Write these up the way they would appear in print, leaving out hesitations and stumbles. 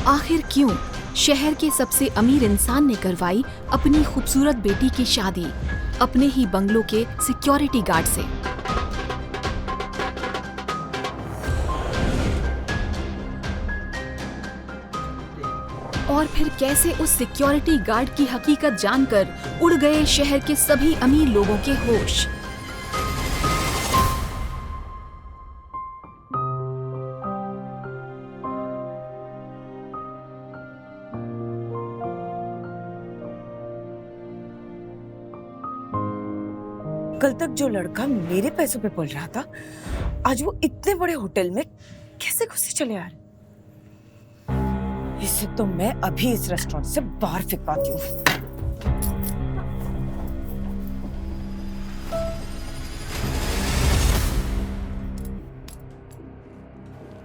आखिर क्यों शहर के सबसे अमीर इंसान ने करवाई अपनी खूबसूरत बेटी की शादी अपने ही बंगलों के सिक्योरिटी गार्ड से? और फिर कैसे उस सिक्योरिटी गार्ड की हकीकत जानकर उड़ गए शहर के सभी अमीर लोगों के होश? कल तक जो लड़का मेरे पैसों पे पल रहा था, आज वो इतने बड़े होटल में कैसे घुसे चले आ रहे? इसे तो मैं अभी इस रेस्टोरेंट से बाहर फेंकवाती हूँ।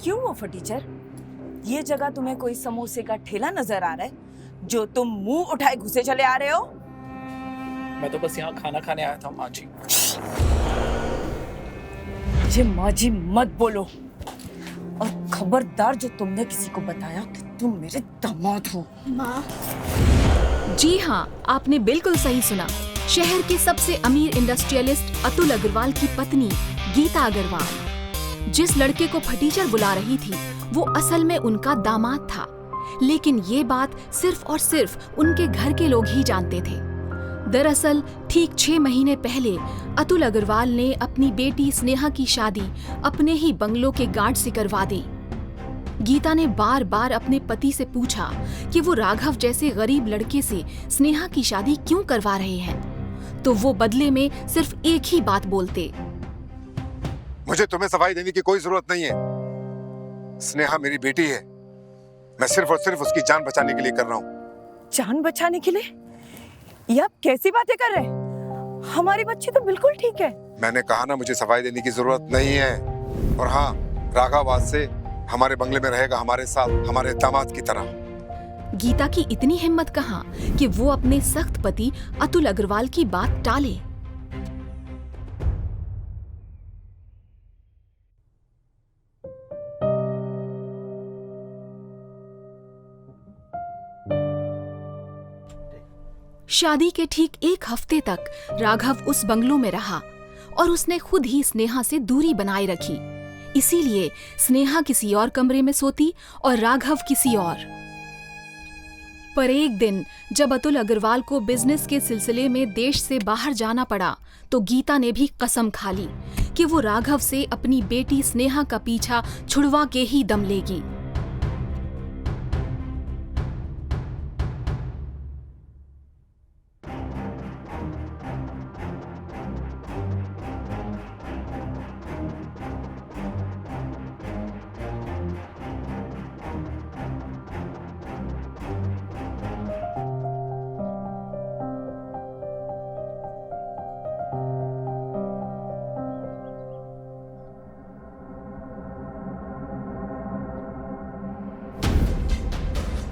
क्यों ऑफर टीचर, ये जगह तुम्हें कोई समोसे का ठेला नजर आ रहा है जो तुम मुंह उठाए घुसे चले आ रहे हो? मैं तो बस यहाँ खाना खाने आया था माँ जी। मुझे माँ जी मत बोलो, और खबरदार जो तुमने किसी को बताया कि तुम मेरे दामाद हो। माँ। जी हाँ, आपने बिल्कुल सही सुना। शहर के सबसे अमीर इंडस्ट्रियलिस्ट अतुल अग्रवाल की पत्नी गीता अग्रवाल जिस लड़के को फटीचर बुला रही थी, वो असल में उनका दामाद था। लेकिन ये बात सिर्फ और सिर्फ उनके घर के लोग ही जानते थे। दरअसल ठीक 6 महीने पहले अतुल अग्रवाल ने अपनी बेटी स्नेहा की शादी अपने ही बंगलों के गार्ड से करवा दी। गीता ने बार बार अपने पति से पूछा कि वो राघव जैसे गरीब लड़के से स्नेहा की शादी क्यों करवा रहे हैं, तो वो बदले में सिर्फ एक ही बात बोलते, मुझे तुम्हें सफाई देने की कोई जरूरत नहीं है। स्नेहा मेरी बेटी है, मैं सिर्फ और सिर्फ उसकी जान बचाने के लिए कर रहा हूँ। जान बचाने के लिए? ये आप कैसी बातें कर रहे हैं? हमारी बच्ची तो बिल्कुल ठीक है। मैंने कहा ना, मुझे सफाई देने की जरूरत नहीं है। और हाँ, राघव आज से हमारे बंगले में रहेगा, हमारे साथ, हमारे दामाद की तरह। गीता की इतनी हिम्मत कहाँ कि वो अपने सख्त पति अतुल अग्रवाल की बात टाले। शादी के ठीक 1 हफ्ते तक राघव उस बंगलों में रहा और उसने खुद ही स्नेहा से दूरी बनाए रखी। इसीलिए स्नेहा किसी और कमरे में सोती और राघव किसी और। पर एक दिन जब अतुल अग्रवाल को बिजनेस के सिलसिले में देश से बाहर जाना पड़ा, तो गीता ने भी कसम खा ली कि वो राघव से अपनी बेटी स्नेहा का पीछा छुड़वा के ही दम लेगी।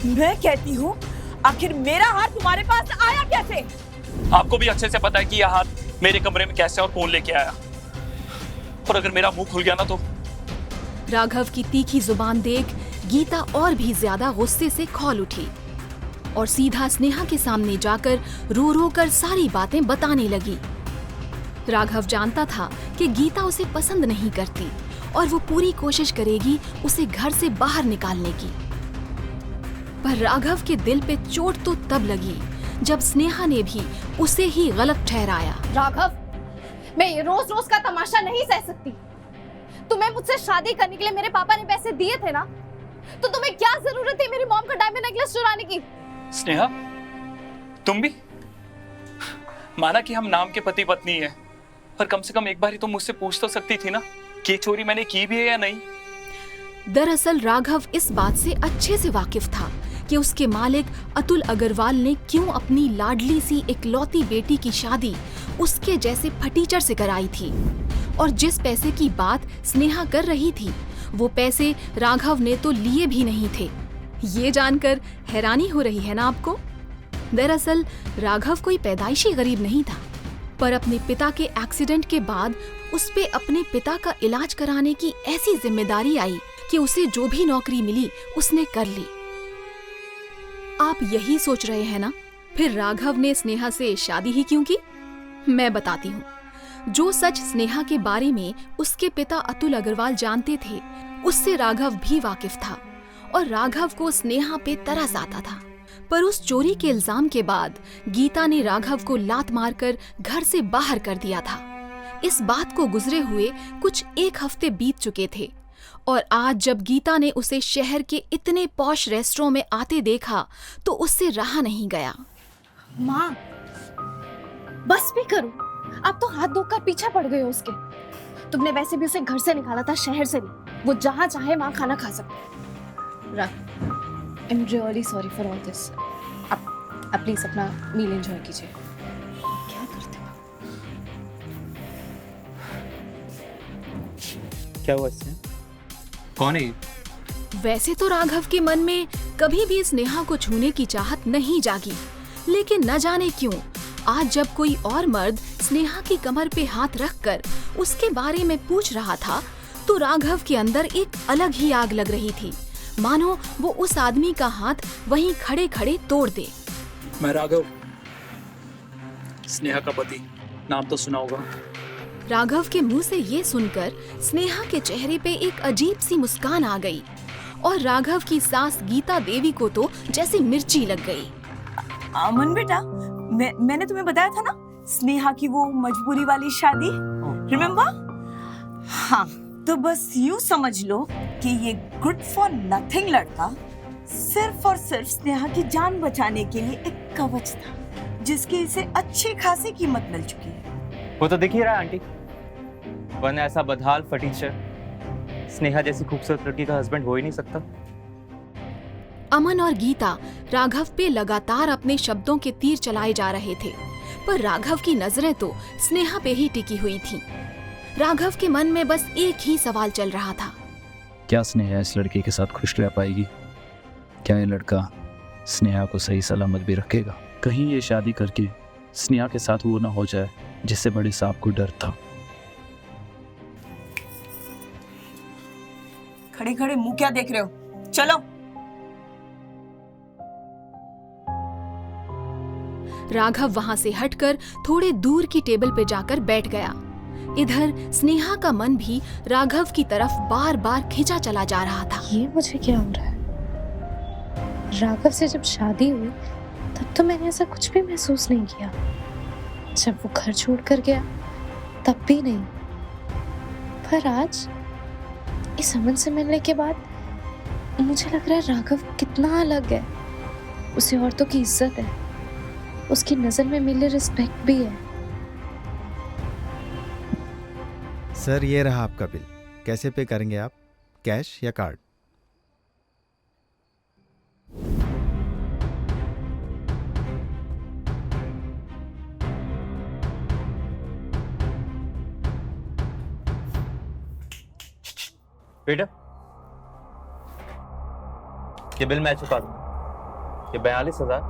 मैं कहती हूँ, आखिर मेरा हाथ तुम्हारे पास आया कैसे? आपको भी अच्छे से पता है कि यह हाथ मेरे कमरे में कैसे और कौन लेके आया। और अगर मेरा मुंह खुल गया ना तो। राघव की तीखी जुबान देख गीता और भी ज्यादा गुस्से से खौल उठी और सीधा स्नेहा के सामने जाकर रो रो कर सारी बातें बताने लगी। राघव जानता था कि गीता उसे पसंद नहीं करती और वो पूरी कोशिश करेगी उसे घर से बाहर निकालने की। पर राघव के दिल पे चोट तो तब लगी जब स्नेहा ने भी उसे ही गलत ठहराया। राघव, मैं ये रोज रोज का तमाशा नहीं सह सकती। तुम्हें मुझसे शादी करने के लिए मेरे पापा ने पैसे दिए थे ना, तो तुम्हें क्या जरूरत थी मेरी मॉम का डायमंड नेकलेस चुराने की? स्नेहा, तुम भी? माना कि हम नाम के पति पत्नी हैं, पर कम से कम एक बार ही तुम मुझसे पूछ तो सकती थी ना कि चोरी मैंने की भी है या नहीं। दरअसल राघव इस बात से अच्छे से वाकिफ था कि उसके मालिक अतुल अग्रवाल ने क्यों अपनी लाडली सी इकलौती बेटी की शादी उसके जैसे फटीचर से कराई थी, और जिस पैसे की बात स्नेहा कर रही थी वो पैसे राघव ने तो लिए भी नहीं थे। ये जानकर हैरानी हो रही है ना आपको? दरअसल राघव कोई पैदाइशी गरीब नहीं था, पर अपने पिता के एक्सीडेंट के बाद उस पे अपने पिता का इलाज कराने की ऐसी जिम्मेदारी आई कि उसे जो भी नौकरी मिली उसने कर ली। आप यही सोच रहे हैं ना, फिर राघव ने स्नेहा से शादी ही क्यों की? मैं बताती हूँ। जो सच स्नेहा के बारे में उसके पिता अतुल अग्रवाल जानते थे, उससे राघव भी वाकिफ था और राघव को स्नेहा पे तरस आता था। पर उस चोरी के इल्जाम के बाद गीता ने राघव को लात मारकर घर से बाहर कर दिया था। इस बात को गुजरे हुए कुछ 1 हफ्ते बीत चुके थे और आज जब गीता ने उसे शहर के इतने पॉश रेस्टोरेंट में आते देखा तो उससे रहा नहीं गया। माँ, बस भी करो, आप तो हाथ धोकर पीछे पड़ गए हो उसके। तुमने वैसे भी उसे घर से निकाला था, शहर से नहीं। वो जहाँ चाहे वहाँ खाना खा सकता। I am really sorry for all this. आप प्लीज अपना मील एंजॉय कीजिए। क्या करते हो? क्या हुआ इसमें? कौन है ये? वैसे तो राघव के मन में कभी भी स्नेहा को छूने की चाहत नहीं जागी, लेकिन न जाने क्यों आज जब कोई और मर्द स्नेहा की कमर पे हाथ रखकर उसके बारे में पूछ रहा था तो राघव के अंदर एक अलग ही आग लग रही थी, मानो वो उस आदमी का हाथ वहीं खड़े खड़े तोड़ दे। मैं राघव, स्नेहा का पति, नाम तो सुना होगा। राघव के मुंह से ये सुनकर स्नेहा के चेहरे पे एक अजीब सी मुस्कान आ गई और राघव की सास गीता देवी को तो जैसे मिर्ची लग गई। अमन बेटा, मैंने तुम्हें बताया था ना, स्नेहा की वो मजबूरी वाली शादी, रिमेम्बर? हाँ, तो बस यूं समझ लो कि ये गुड फॉर नथिंग लड़का सिर्फ और सिर्फ स्नेहा की जान बचाने के लिए एक कवच था, जिसकी इसे अच्छी खासी कीमत मिल चुकी है। वो तो दिख ही रहा है आंटी, वरना ऐसा बदहाल फटीचर स्नेहा जैसी खूबसूरत लड़की का हस्बैंड हो ही नहीं सकता। अमन और गीता राघव पे लगातार अपने शब्दों के तीर चलाए जा रहे थे, पर राघव की नजरें तो स्नेहा पे ही टिकी हुई थीं। राघव के मन में बस एक ही सवाल चल रहा था, क्या स्नेहा इस लड़के के साथ खुश रह पाएगी? क्या ये लड़का स्नेहा को सही सलामत भी रखेगा? कहीं ये शादी करके स्नेहा के साथ वो ना हो जाए जिससे बड़े सांप को डर था। खड़े खड़े मुंह क्या देख रहे हो? चलो। राघव वहां से हटकर थोड़े दूर की टेबल पे जाकर बैठ गया। इधर स्नेहा का मन भी राघव की तरफ बार बार खिंचा चला जा रहा था। ये मुझे क्या हो रहा है? राघव से जब शादी हुई तब तो मैंने ऐसा कुछ भी महसूस नहीं किया। जब वो घर छोड़कर गया तब भी नहीं। पर आज इस अमन से मिलने के बाद मुझे लग रहा है राघव कितना अलग है। उसे औरतों की इज्जत है, उसकी नजर में मेरे रिस्पेक्ट भी है। सर, ये रहा आपका बिल। कैसे पे करेंगे आप, कैश या कार्ड? बेटा, ये बिल मैं चुका दूंगा। ये 42,000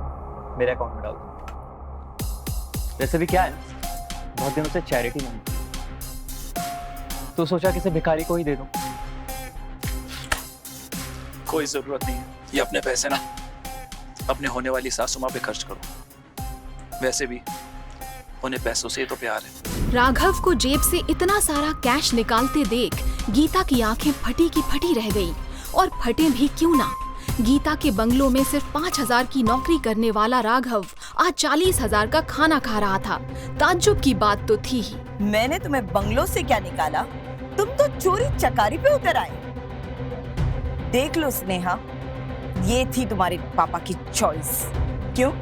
मेरे अकाउंट में डाल दो। वैसे भी क्या है, बहुत दिनों से चैरिटी नहीं, तो सोचा किसी भिखारी को ही दे दूं। कोई जरूरत नहीं है, ये अपने पैसे ना अपने होने वाली सासू माँ पे खर्च करो। वैसे भी उन्हें पैसों से तो प्यार है। राघव को जेब से इतना सारा कैश निकालते देख गीता की आंखें फटी की फटी रह गई। और फटे भी क्यों ना, गीता के बंगलों में सिर्फ 5,000 की नौकरी करने वाला राघव आज 40,000 का खाना खा रहा था। ताज्जुब की बात तो थी ही। मैंने तुम्हें बंगलों से क्या निकाला, तुम तो चोरी चकारी पे उतर आए। देख लो स्नेहा, ये थी तुम्हारे पापा की चॉइस। क्यों,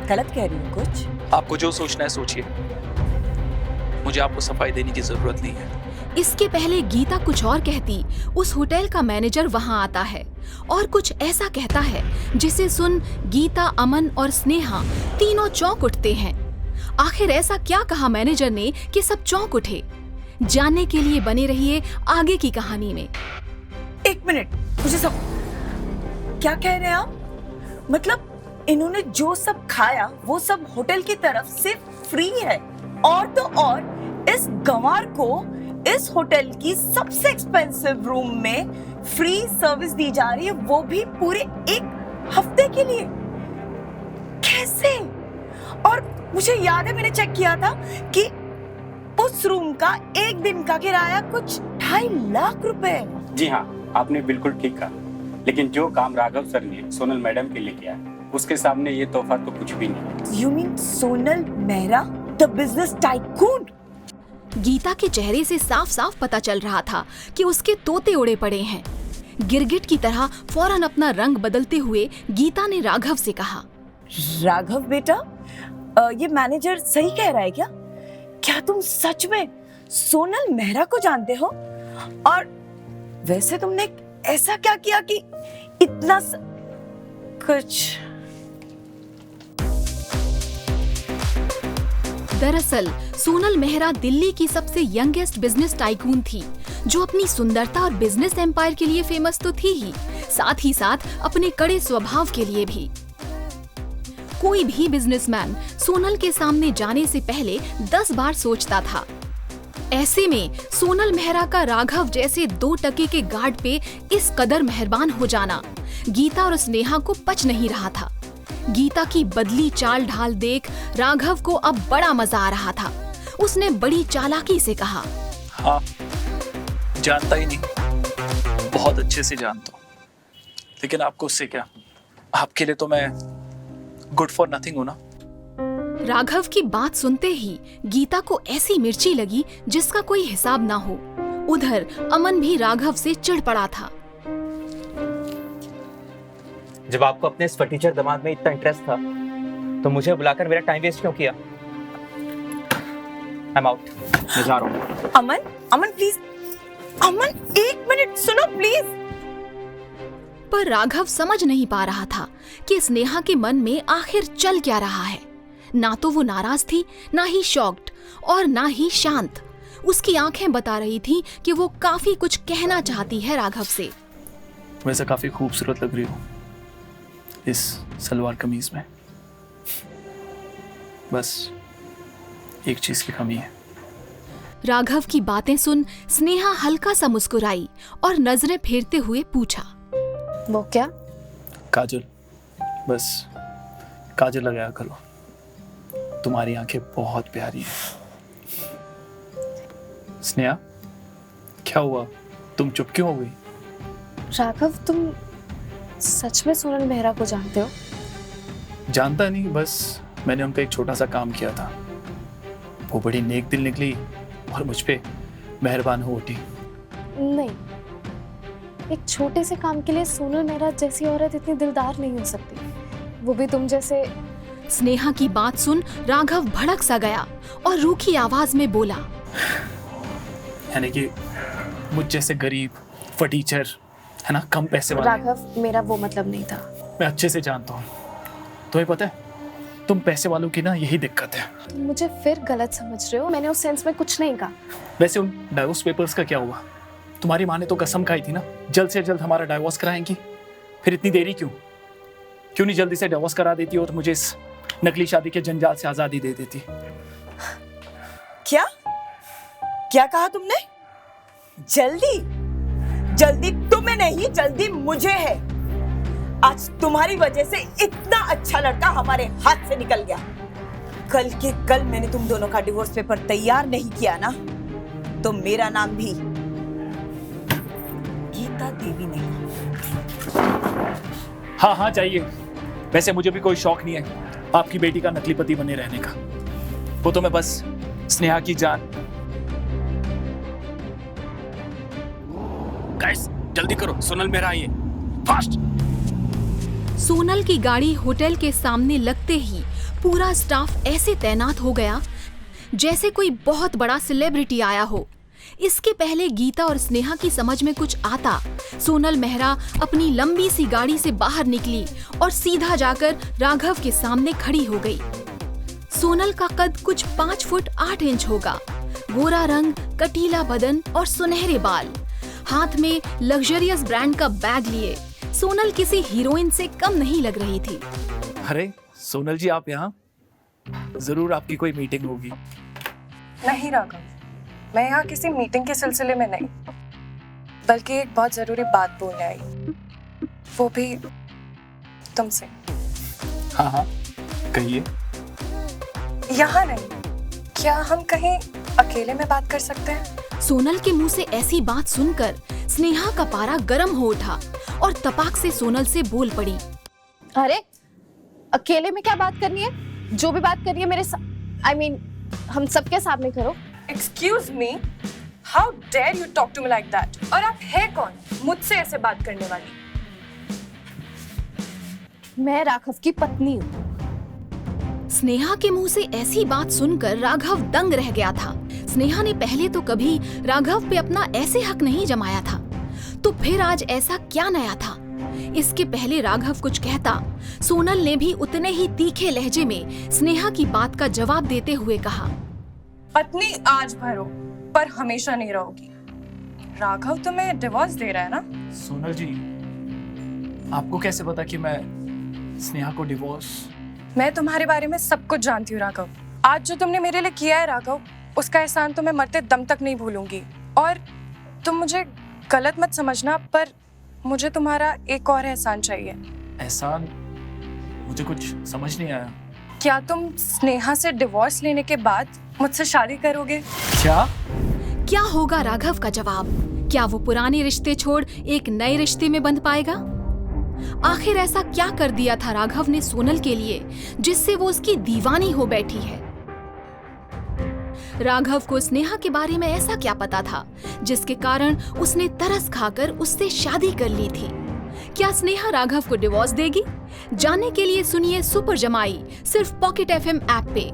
गलत कह रही हूँ कुछ? आपको जो सोचना है सोचिए, मुझे आपको सफाई देने की जरूरत नहीं है। इसके पहले गीता कुछ और कहती, उस होटल का मैनेजर वहां आता है और कुछ ऐसा कहता है जिसे सुन गीता, अमन और स्नेहा तीनों चौंक उठते हैं। आखिर ऐसा क्या कहा मैनेजर ने कि सब चौंक उठे? जानने के लिए बने रहिए आगे की कहानी में। एक मिनट, मुझे सब क्या कह रहे हैं आप? मतलब इन्होंने जो सब खाया वो सब होटल की तरफ से फ्री है, और तो और इस गंवार को इस होटल की सबसे एक्सपेंसिव रूम में फ्री सर्विस दी जा रही है, वो भी पूरे 1 हफ्ते के लिए। कैसे? और मुझे याद है मैंने चेक किया था कि उस रूम का एक दिन का किराया कुछ 2.5 लाख रुपए। जी हाँ, आपने बिल्कुल ठीक कहा। लेकिन जो काम राघव सर ने सोनल मैडम के लिए किया, उसके सामने ये तोहफा तो कुछ भी नहीं। You mean Sonal Mehra, the business tycoon? Gita के चेहरे से साफ साफ पता चल रहा था कि उसके तोते उड़े पड़े हैं। गिरगिट की तरह फौरन अपना रंग बदलते हुए गीता ने राघव से कहा, राघव बेटा, ये मैनेजर सही कह रहा है क्या? क्या तुम सच में सोनल मेहरा को जानते हो? और वैसे तुमने ऐसा क्या किया कि इतना कुछ? दरअसल सोनल मेहरा दिल्ली की सबसे यंगेस्ट बिजनेस टाइकून थी, जो अपनी सुंदरता और बिजनेस एम्पायर के लिए फेमस तो थी ही साथ अपने कड़े स्वभाव के लिए भी। कोई भी बिजनेसमैन सोनल के सामने जाने से पहले 10 बार सोचता था। ऐसे में सोनल मेहरा का राघव जैसे 2 टके के गार्ड पे इस कदर मेहरबान हो जाना गीता और स्नेहा को पच नहीं रहा था। गीता की बदली चाल ढाल देख राघव को अब बड़ा मजा आ रहा था। उसने बड़ी चालाकी से कहा, हाँ, जानता ही नहीं, बहुत अच्छे से जानता हूँ, लेकिन आपको उससे क्या? आपके लिए तो मैं गुड फॉर नथिंग हूँ ना। राघव की बात सुनते ही गीता को ऐसी मिर्ची लगी जिसका कोई हिसाब ना हो। उधर अमन भी राघव से चिढ़ पड़ा था। जब आपको अपने इस फटीचर दामाद में इतना इंटरेस्ट था, तो मुझे बुलाकर मेरा टाइम वेस्ट क्यों किया? I'm out, मैं जा रहा हूँ। अमन प्लीज, अमन 1 मिनट सुनो प्लीज। पर राघव समझ नहीं पा रहा था कि स्नेहा के मन में आखिर चल क्या रहा है। ना तो वो नाराज थी, ना ही शॉक्ड और ना ही शांत। उसकी आंखें बता रही थी कि वो काफी कुछ कहना चाहती है राघव से। वैसे काफी खूबसूरत लग रही हो इस सलवार कमीज में, बस एक चीज की कमी है। राघव की बातें सुन स्नेहा हल्का सा मुस्कुराई और नजरें फेरते हुए पूछा, वो क्या? काजल, बस काजल लगाया करो, तुम्हारी आंखें बहुत प्यारी हैं। स्नेहा, क्या हुआ? तुम चुप क्यों हो गई? राघव, तुम सच में सोनल मेहरा को जानते हो? जानता नहीं, बस मैंने उनका एक छोटा सा काम किया था। वो बड़ी नेक दिल निकली और मुझ पे मेहरबान हो उठी। नहीं, एक छोटे से काम के लिए सोनल मेहरा जैसी औरत इतनी दिलदार नहीं हो सकती, वो भी तुम जैसे। स्नेहा की बात सुन राघव भड़क सा गया और रूखी आवाज में बोला, यानी कि मुझ जैसे गरीब फटीचर, है ना, कम पैसे वाले। राघव, मेरा वो मतलब नहीं था। मैं अच्छे से जानता हूँ। तुम्हें पता है, तुम पैसे वालों की ना यही दिक्कत है। मुझे फिर गलत समझ रहे हो, मैंने उस सेंस में कुछ नहीं कहा। वैसे उन डाइवोर्स पेपर्स का क्या हुआ? तुम्हारी माँ ने तो कसम खाई थी ना, जल्द से जल्द हमारा डाइवोर्स कराएंगी। फिर इतनी देरी क्यों? क्यों नहीं जल्दी से डाइवोर्स करा देती और मुझे इस नकली शादी के जंजाल से आजादी दे देती? क्या क्या कहा तुमने? जल्दी? जल्दी तुम्हें नहीं, जल्दी मुझे है। आज तुम्हारी वजह से इतना अच्छा लड़का हमारे हाथ से निकल गया। कल के कल मैंने तुम दोनों का डिवोर्स पेपर तैयार नहीं किया ना, तो मेरा नाम भी गीता देवी नहीं। हाँ चाहिए। वैसे मुझे भी कोई शौक नहीं है आपकी बेटी का नकली पति बने रहने का। वो तो मैं बस स्नेहा की जान। गाइस, जल्दी करो, सोनल मेहरा आई है, फास्ट। सोनल की गाड़ी होटल के सामने लगते ही पूरा स्टाफ ऐसे तैनात हो गया जैसे कोई बहुत बड़ा सेलिब्रिटी आया हो। इसके पहले गीता और स्नेहा की समझ में कुछ आता, सोनल मेहरा अपनी लंबी सी गाड़ी से बाहर निकली और सीधा जाकर राघव के सामने खड़ी हो गई। सोनल का कद कुछ 5 फुट 8 इंच होगा, गोरा रंग, कटीला बदन और सुनहरे बाल। हाथ में लग्जरियस ब्रांड का बैग लिए सोनल किसी हीरोइन से कम नहीं लग रही थी। अरे सोनल जी, आप यहाँ? जरूर आपकी कोई मीटिंग होगी। नहीं राघव, मैं यहाँ किसी मीटिंग के सिलसिले में नहीं, बल्कि एक बहुत जरूरी बात बोलने आई, वो भी तुमसे। हाँ, कहिए। यहाँ नहीं, क्या हम कहीं अकेले में बात कर सकते हैं? सोनल के मुंह से ऐसी बात सुनकर स्नेहा का पारा गर्म हो उठा और तपाक से सोनल से बोल पड़ी। अरे अकेले में क्या बात करनी है? जो भी बात करनी है मेरे हम सबके सामने करो। Excuse me, how dare you talk to me like that? और आप है कौन मुझसे ऐसे बात करने वाली? मैं राघव की पत्नी हूँ। स्नेहा के मुंह से ऐसी बात सुनकर राघव दंग रह गया था। स्नेहा ने पहले तो कभी राघव पे अपना ऐसे हक नहीं जमाया था, तो फिर आज ऐसा क्या नया था? इसके पहले राघव कुछ कहता, सोनल ने भी उतने ही तीखे लहजे में स्नेहा की बात का जवाब देते हुए कहा, पत्नी आज भरो पर हमेशा नहीं रहोगी। राघव तुम्हें डिवोर्स दे रहा है ना? सोनल जी, आपको कैसे पता कि मैं स्नेहा को डिवोर्स? मैं तुम्हारे बारे में सब कुछ जानती हूँ राघव। आज जो तुमने मेरे लिए किया है राघव, उसका एहसान तो मैं मरते दम तक नहीं भूलूंगी। और तुम मुझे गलत मत समझना, पर मुझे तुम्हारा एक और एहसान चाहिए। एहसान? मुझे कुछ समझ नहीं आया। क्या तुम स्नेहा से डिवोर्स लेने के बाद मुझसे शादी करोगे? क्या होगा राघव का जवाब? क्या वो पुराने रिश्ते छोड़ एक नए रिश्ते में बंध पाएगा? आखिर ऐसा क्या कर दिया था राघव ने सोनल के लिए जिससे वो उसकी दीवानी हो बैठी है? राघव को स्नेहा के बारे में ऐसा क्या पता था जिसके कारण उसने तरस खाकर उससे शादी कर ली थी? क्या स्नेहा राघव को डिवोर्स देगी? जानने के लिए सुनिए सुपर जमाई सिर्फ पॉकेट FM ऐप पे।